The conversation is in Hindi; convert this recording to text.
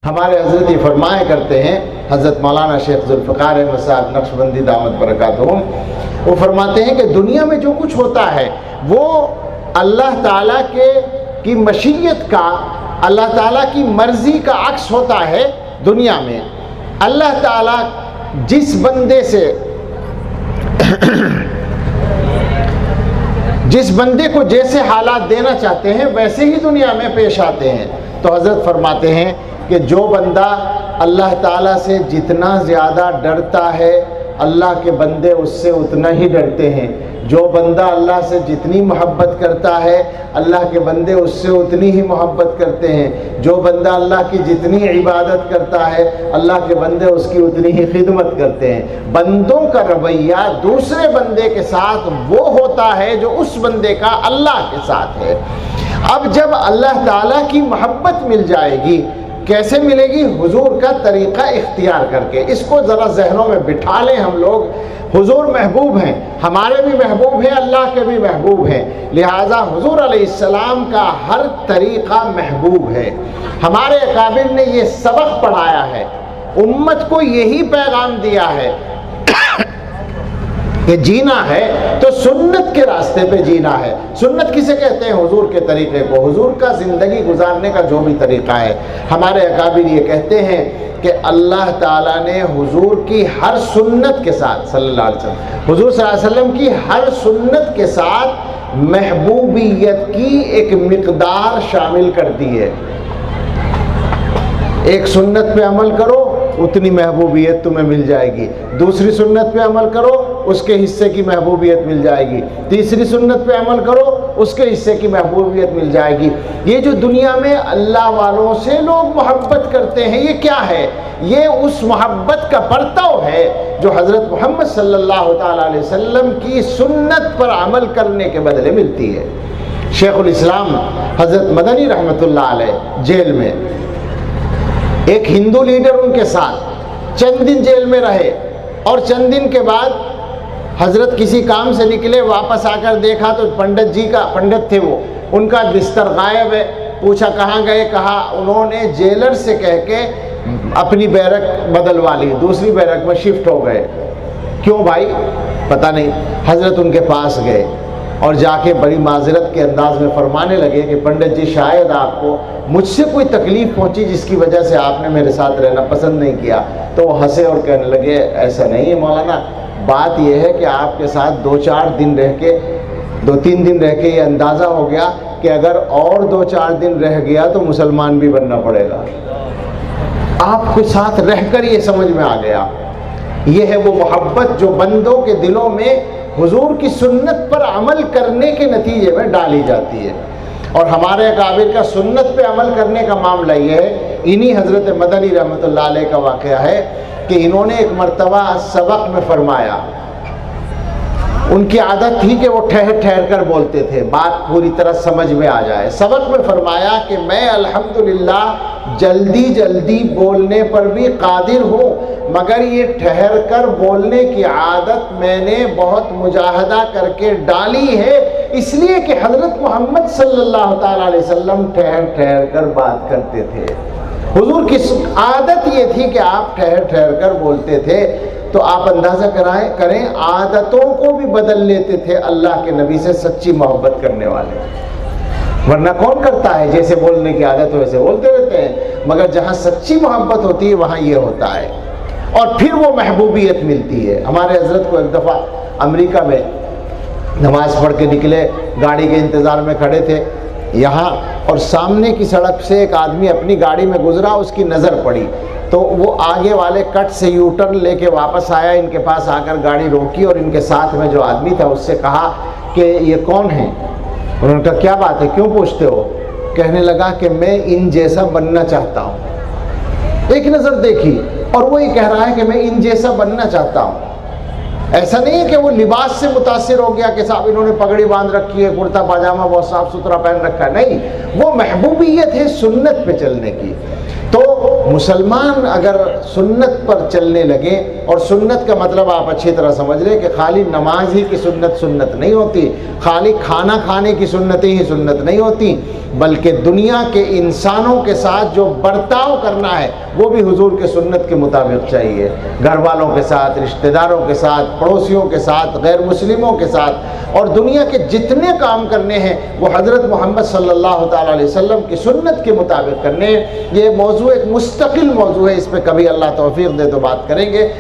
हमारे हज़रत ये फरमाया करते हैं, हज़रत मौलाना शेख ज़ुल्फ़िकार अहमद साहब नक्शबंदी दामत बरकातुहुम, वो फरमाते हैं कि दुनिया में जो कुछ होता है वो अल्लाह ताला की मशीयत का, अल्लाह ताला की मर्ज़ी का अक्स होता है। दुनिया में अल्लाह ताला जिस बंदे से जिस बंदे को जैसे हालात देना चाहते हैं वैसे ही दुनिया में पेश आते हैं। तो हज़रत फरमाते हैं कि जो बंदा अल्लाह ताला से जितना ज़्यादा डरता है अल्लाह के बंदे उससे उतना ही डरते हैं। जो बंदा अल्लाह से जितनी मोहब्बत करता है अल्लाह के बंदे उससे उतनी ही मोहब्बत करते हैं। जो बंदा अल्लाह की जितनी इबादत करता है अल्लाह के बंदे उसकी उतनी ही खिदमत करते हैं। बंदों का रवैया दूसरे बंदे के साथ वो होता है जो उस बंदे का अल्लाह के साथ है। अब जब अल्लाह ताला की मोहब्बत मिल जाएगी, कैसे मिलेगी? हुजूर का तरीक़ा इख्तियार करके। इसको ज़रा जहनों में बिठा लें हम लोग। हुजूर महबूब हैं, हमारे भी महबूब हैं, अल्लाह के भी महबूब हैं, लिहाजा हुजूर अलैहिस्सलाम का हर तरीक़ा महबूब है। हमारे अकाबिर ने ये सबक पढ़ाया है, उम्मत को यही पैगाम दिया है कि जीना है तो सुन्नत के रास्ते पे जीना है। सुन्नत किसे कहते हैं? हुजूर के तरीक़े को, हुजूर का ज़िंदगी गुजारने का जो भी तरीक़ा है। हमारे अकाबिर ये कहते हैं कि अल्लाह ताला ने हुजूर की हर सुन्नत के साथ सल्लल्लाहु अलैहि वसल्लम, हुजूर सल्लल्लाहु अलैहि वसल्लम की हर सुन्नत के साथ महबूबियत की एक मिक़दार शामिल कर दी है। एक सुन्नत पे अमल करो उतनी महबूबियत तुम्हें मिल जाएगी, दूसरी सुन्नत पे अमल करो उसके हिस्से की महबूबियत मिल जाएगी, तीसरी सुन्नत पे अमल करो उसके हिस्से की महबूबियत मिल जाएगी। ये जो दुनिया में अल्लाह वालों से लोग मोहब्बत करते हैं, ये क्या है? ये उस मोहब्बत का परतव है जो हज़रत मोहम्मद सल्लल्लाहु ताला अलैहि वसल्लम की सुन्नत पर अमल करने के बदले मिलती है। शेखुल इस्लाम हज़रत मदनी रहमतुल्लाह अलैह जेल में, एक हिंदू लीडर उनके साथ चंद दिन जेल में रहे और चंद दिन के बाद हजरत किसी काम से निकले, वापस आकर देखा तो पंडित थे वो, उनका बिस्तर गायब है। पूछा कहाँ गए? कहा उन्होंने जेलर से कह के अपनी बैरक बदलवा ली, दूसरी बैरक में शिफ्ट हो गए। क्यों भाई? पता नहीं। हजरत उनके पास गए और जाके बड़ी माजरत के अंदाज में फरमाने लगे कि पंडित जी शायद आपको मुझसे कोई तकलीफ़ पहुंची जिसकी वजह से आपने मेरे साथ रहना पसंद नहीं किया। तो वो हंसे और कहने लगे ऐसा नहीं है मौलाना, बात यह है कि आपके साथ 2-4 दिन रह के, 2-3 दिन रह के ये अंदाज़ा हो गया कि अगर और 2-4 दिन रह गया तो मुसलमान भी बनना पड़ेगा। आपके साथ रहकर ये समझ में आ गया। ये है वो मोहब्बत जो बंदों के दिलों में हुजूर की सुन्नत पर अमल करने के नतीजे में डाली जाती है। और हमारे अकाबिर का सुन्नत पे अमल करने का मामला ये है, इन्हीं हज़रत मदनी रहमतुल्लाह अलैह का वाक़या है कि इन्होंने एक मर्तबा सबक में फरमाया, उनकी आदत थी कि वो ठहर ठहर कर बोलते थे, बात पूरी तरह समझ में आ जाए। सबक में फरमाया कि मैं अल्हम्दुलिल्लाह जल्दी जल्दी बोलने पर भी कादिर हूँ, मगर ये ठहर कर बोलने की आदत मैंने बहुत मुजाहदा करके डाली है, इसलिए कि हज़रत मोहम्मद सल्लल्लाहु ताला अलैहि वसल्लम ठहर ठहर कर बात करते थे। हुजूर की आदत ये थी कि आप ठहर ठहर कर बोलते थे। तो आप अंदाज़ा करें आदतों को भी बदल लेते थे अल्लाह के नबी से सच्ची मोहब्बत करने वाले, वरना कौन करता है? जैसे बोलने की आदत वैसे बोलते रहते हैं, मगर जहाँ सच्ची मोहब्बत होती है वहाँ ये होता है और फिर वो महबूबियत मिलती है। हमारे हज़रत को एक दफ़ा अमेरिका में नमाज़ पढ़ के निकले, गाड़ी के इंतज़ार में खड़े थे यहाँ, और सामने की सड़क से एक आदमी अपनी गाड़ी में गुजरा, उसकी नज़र पड़ी तो वो आगे वाले कट से यू टर्न लेके वापस आया, इनके पास आकर गाड़ी रोकी और इनके साथ में जो आदमी था उससे कहा कि ये कौन है? उन्होंने कहा क्या बात है, क्यों पूछते हो? कहने लगा कि मैं इन जैसा बनना चाहता हूँ। एक नज़र देखी और वो ये कह रहा है कि मैं इन जैसा बनना चाहता हूँ। ऐसा नहीं है कि वो लिबास से मुतासिर हो गया कि साहब इन्होंने पगड़ी बांध रखी है, कुर्ता पाजामा बहुत साफ सुथरा पहन रखा है, नहीं, वो महबूबियत है सुन्नत पे चलने की। तो मुसलमान अगर सुन्नत पर चलने लगे, और सुन्नत का मतलब आप अच्छी तरह समझ लें कि खाली नमाज ही की सुन्नत सुन्नत नहीं होती, खाली खाना खाने की सुन्नतें ही सुन्नत नहीं होती, बल्कि दुनिया के इंसानों के साथ जो बर्ताव करना है वो भी हुजूर के सुन्नत के मुताबिक चाहिए। घर वालों के साथ, रिश्तेदारों के साथ, पड़ोसियों के साथ, गैर मुस्लिमों के साथ, और दुनिया के जितने काम करने हैं वो हज़रत मोहम्मद सल्लल्लाहु ताला अलैहि वसल्लम की सुन्नत के मुताबिक करने। ये मौजू एक मुस्तकिल मौजू है, इस पर कभी अल्लाह तौफीक दे तो बात करेंगे।